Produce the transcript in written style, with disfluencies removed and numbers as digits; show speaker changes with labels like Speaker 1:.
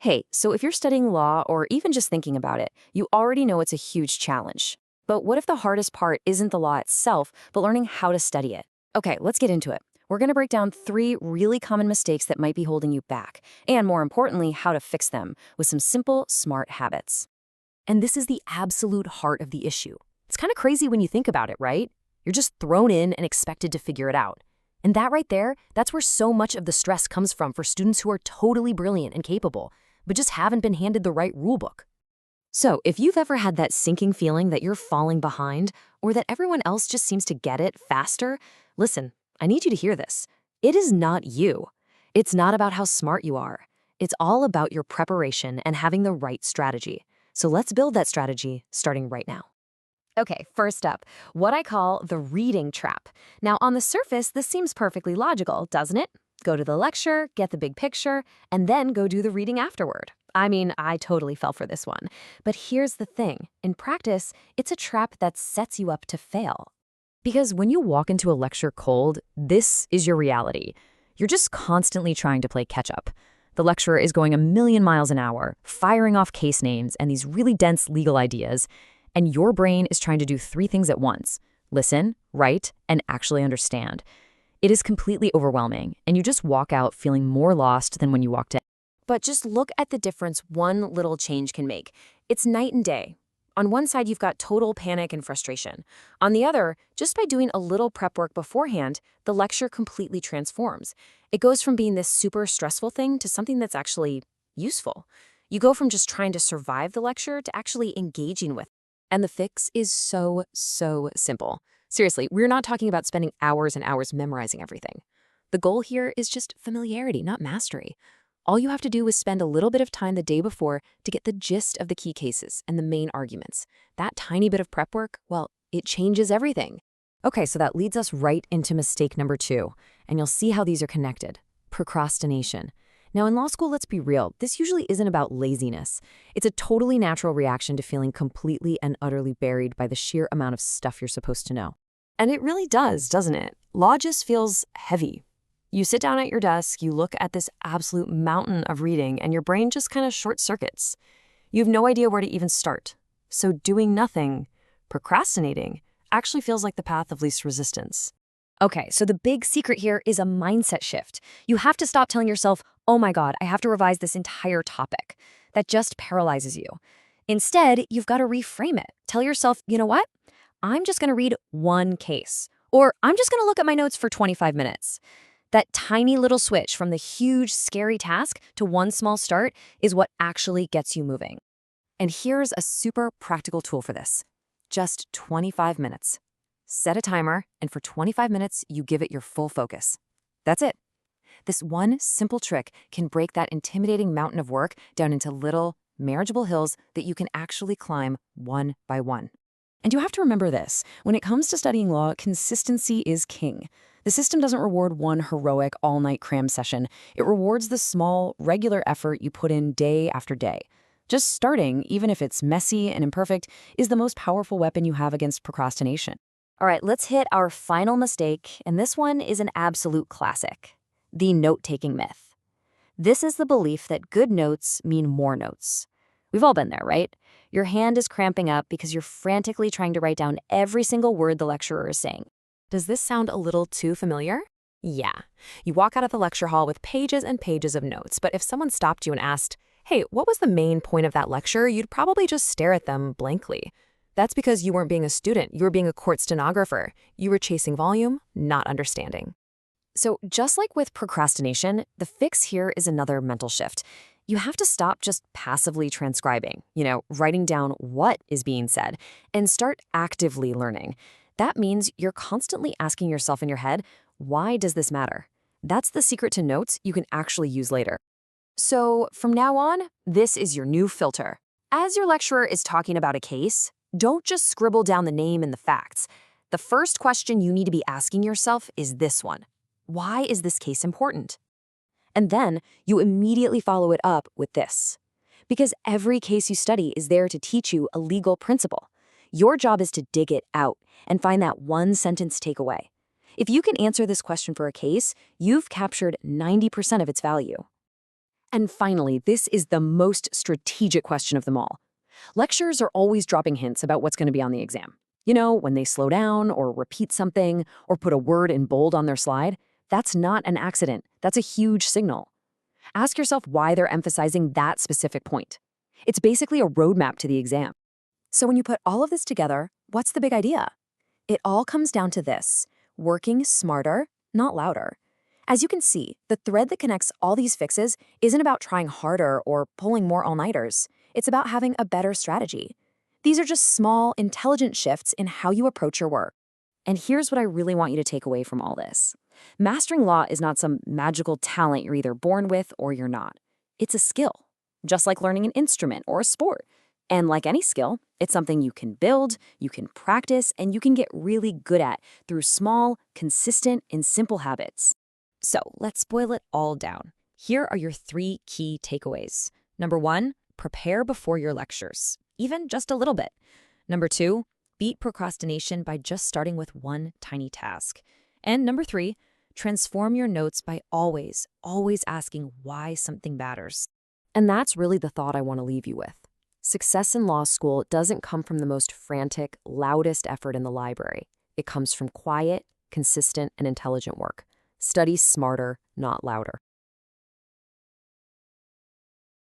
Speaker 1: Hey, so if you're studying law or even just thinking about it, you already know it's a huge challenge. But what if the hardest part isn't the law itself, but learning how to study it? Okay, let's get into it. We're going to break down 3 really common mistakes that might be holding you back, and more importantly, how to fix them with some simple, smart habits.
Speaker 2: And this is the absolute heart of the issue. It's kind of crazy when you think about it, right? You're just thrown in and expected to figure it out. And that right there, that's where so much of the stress comes from for students who are totally brilliant and capable, but just haven't been handed the right rulebook.
Speaker 1: So, if you've ever had that sinking feeling that you're falling behind, or that everyone else just seems to get it faster, listen, I need you to hear this. It is not you. It's not about how smart you are. It's all about your preparation and having the right strategy. So let's build that strategy starting right now. Okay, first up, what I call the reading trap. Now, on the surface, this seems perfectly logical, doesn't it? Go to the lecture, get the big picture, and then go do the reading afterward. I mean, I totally fell for this one. But here's the thing. In practice, it's a trap that sets you up to fail.
Speaker 2: Because when you walk into a lecture cold, this is your reality. You're just constantly trying to play catch up. The lecturer is going a million miles an hour, firing off case names and these really dense legal ideas, and your brain is trying to do 3 things at once: listen, write, and actually understand. It is completely overwhelming, and you just walk out feeling more lost than when you walked in.
Speaker 1: But just look at the difference one little change can make. It's night and day. On one side, you've got total panic and frustration. On the other, just by doing a little prep work beforehand, the lecture completely transforms. It goes from being this super stressful thing to something that's actually useful. You go from just trying to survive the lecture to actually engaging with it.
Speaker 2: And the fix is so simple. Seriously, we're not talking about spending hours and hours memorizing everything. The goal here is just familiarity, not mastery. All you have to do is spend a little bit of time the day before to get the gist of the key cases and the main arguments. That tiny bit of prep work, well, it changes everything. Okay, so that leads us right into mistake number 2, and you'll see how these are connected. Procrastination. Now, in law school, let's be real, this usually isn't about laziness. It's a totally natural reaction to feeling completely and utterly buried by the sheer amount of stuff you're supposed to know. And it really does, doesn't it? Law just feels heavy. You sit down at your desk, you look at this absolute mountain of reading, and your brain just kind of short circuits. You have no idea where to even start. So doing nothing, procrastinating, actually feels like the path of least resistance.
Speaker 1: Okay, so the big secret here is a mindset shift. You have to stop telling yourself, oh my God, I have to revise this entire topic. That just paralyzes you. Instead, you've got to reframe it. Tell yourself, you know what? I'm just going to read one case. Or I'm just going to look at my notes for 25 minutes. That tiny little switch from the huge, scary task to one small start is what actually gets you moving.
Speaker 2: And here's a super practical tool for this. Just 25 minutes. Set a timer, and for 25 minutes, you give it your full focus. That's it. This one simple trick can break that intimidating mountain of work down into little, manageable hills that you can actually climb one by one. And you have to remember this. When it comes to studying law, consistency is king. The system doesn't reward one heroic all-night cram session. It rewards the small, regular effort you put in day after day. Just starting, even if it's messy and imperfect, is the most powerful weapon you have against procrastination.
Speaker 1: All right, let's hit our final mistake, and this one is an absolute classic: the note-taking myth. This is the belief that good notes mean more notes. We've all been there, right? Your hand is cramping up because you're frantically trying to write down every single word the lecturer is saying.
Speaker 2: Does this sound a little too familiar? Yeah. You walk out of the lecture hall with pages and pages of notes, but if someone stopped you and asked, hey, what was the main point of that lecture, you'd probably just stare at them blankly. That's because you weren't being a student, you were being a court stenographer. You were chasing volume, not understanding.
Speaker 1: So just like with procrastination, the fix here is another mental shift. You have to stop just passively transcribing, writing down what is being said, and start actively learning. That means you're constantly asking yourself in your head, why does this matter? That's the secret to notes you can actually use later. So from now on, this is your new filter. As your lecturer is talking about a case, don't just scribble down the name and the facts. The first question you need to be asking yourself is this one: why is this case important? And then you immediately follow it up with this. Because every case you study is there to teach you a legal principle. Your job is to dig it out and find that one sentence takeaway. If you can answer this question for a case, you've captured 90% of its value. And finally, this is the most strategic question of them all. Lecturers are always dropping hints about what's going to be on the exam. You know, when they slow down or repeat something or put a word in bold on their slide, that's not an accident. That's a huge signal. Ask yourself why they're emphasizing that specific point. It's basically a roadmap to the exam. So when you put all of this together, what's the big idea? It all comes down to this: working smarter, not louder. As you can see, the thread that connects all these fixes isn't about trying harder or pulling more all-nighters. It's about having a better strategy. These are just small, intelligent shifts in how you approach your work. And here's what I really want you to take away from all this. Mastering law is not some magical talent you're either born with or you're not. It's a skill, just like learning an instrument or a sport. And like any skill, it's something you can build, you can practice, and you can get really good at through small, consistent, and simple habits.
Speaker 2: So let's boil it all down. Here are your 3 key takeaways. Number 1, prepare before your lectures, even just a little bit. Number 2, beat procrastination by just starting with one tiny task. And number 3, transform your notes by always asking why something matters.
Speaker 1: And that's really the thought I want to leave you with. Success in law school doesn't come from the most frantic, loudest effort in the library. It comes from quiet, consistent, and intelligent work. Study smarter, not louder.